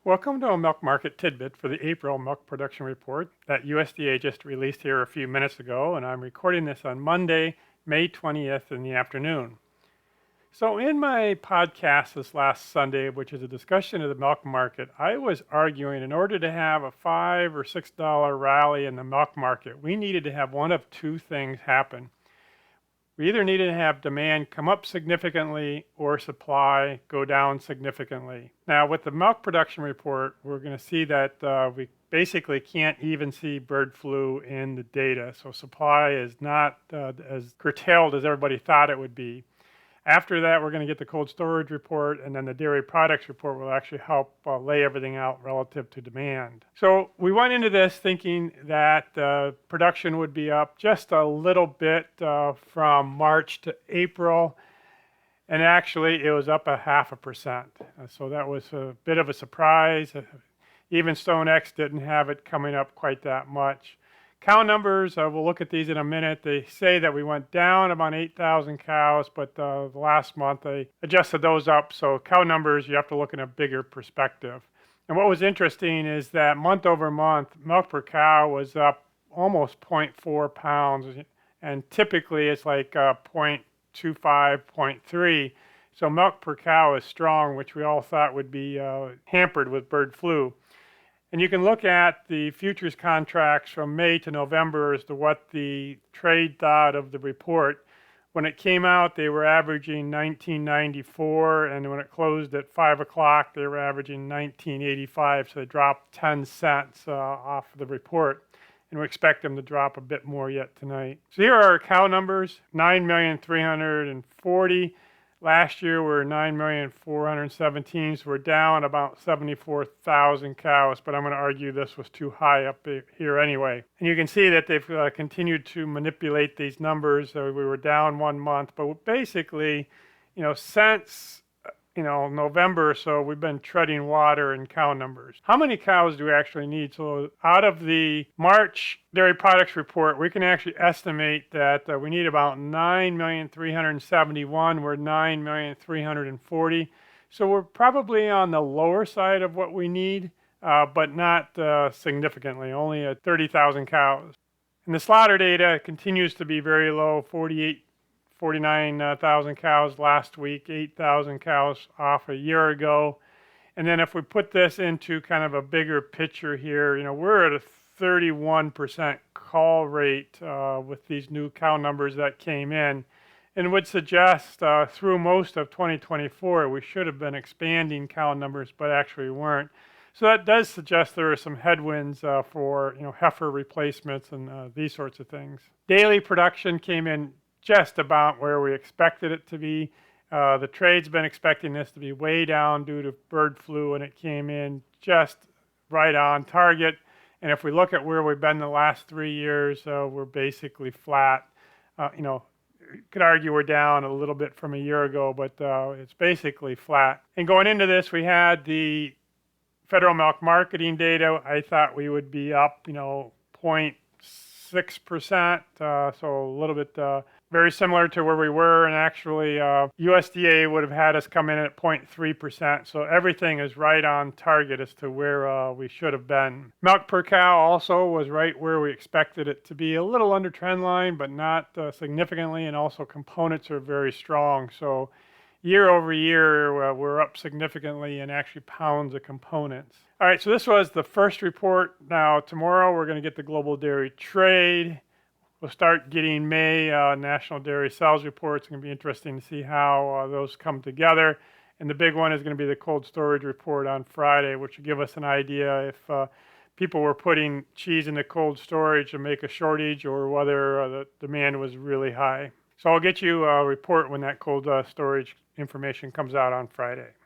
Welcome to a milk market tidbit for the April milk production report that USDA just released here a few minutes ago, and I'm recording this on Monday, May 20th in the afternoon. So in my podcast this last Sunday, which is a discussion of the milk market, I was arguing in order to have a $5 or $6 rally in the milk market, we needed to have one of two things happen. We either needed to have demand come up significantly or supply go down significantly. Now, with the milk production report, we're going to see that we basically can't even see bird flu in the data. So supply is not as curtailed as everybody thought it would be. After that, we're going to get the cold storage report, and then the dairy products report will actually help lay everything out relative to demand. So we went into this thinking that production would be up just a little bit from March to April, and actually it was up 0.5%. So that was a bit of a surprise. Even StoneX didn't have it coming up quite that much. Cow numbers, we'll look at these in a minute. They say that we went down about 8,000 cows, but the last month they adjusted those up. So cow numbers, you have to look in a bigger perspective. And what was interesting is that month over month, milk per cow was up almost 0.4 pounds. And typically it's like 0.25, 0.3. So milk per cow is strong, which we all thought would be hampered with bird flu. And you can look at the futures contracts from May to November as to what the trade thought of the report. When it came out, they were averaging 1994, and when it closed at 5 o'clock, they were averaging 1985, so they dropped 10 cents off the report. And we expect them to drop a bit more yet tonight. So here are our cow numbers, 9,340,000. Last year we were 9,417,000, so we're down about 74,000 cows, but I'm going to argue this was too high up here anyway. And you can see that they've continued to manipulate these numbers. We were down 1 month, but basically, since November or so, we've been treading water in cow numbers. How many cows do we actually need? So out of the March dairy products report, we can actually estimate that we need about 9,371,000. We're 9,340,000. So we're probably on the lower side of what we need, but not significantly, only at 30,000 cows. And the slaughter data continues to be very low, 49,000 cows last week, 8,000 cows off a year ago. And then if we put this into kind of a bigger picture here, we're at a 31% call rate with these new cow numbers that came in, and would suggest through most of 2024 we should have been expanding cow numbers, but actually weren't. So that does suggest there are some headwinds for heifer replacements and these sorts of things. Daily production came in just about where we expected it to be. The trade's been expecting this to be way down due to bird flu, and it came in just right on target. And if we look at where we've been the last 3 years, we're basically flat. You could argue we're down a little bit from a year ago, but it's basically flat. And going into this, we had the federal milk marketing data. I thought we would be up, 0.6%, so a little bit very similar to where we were, and actually USDA would have had us come in at 0.3%, so everything is right on target as to where we should have been. Milk per cow also was right where we expected it to be, a little under trend line, but not significantly, and also components are very strong, so year over year we're up significantly in actually pounds of components. All right, so this was the first report. Now tomorrow we're going to get the global dairy trade. We'll start getting May National Dairy Sales reports. It's going to be interesting to see how those come together. And the big one is going to be the cold storage report on Friday, which will give us an idea if people were putting cheese into cold storage to make a shortage or whether the demand was really high. So I'll get you a report when that cold storage information comes out on Friday.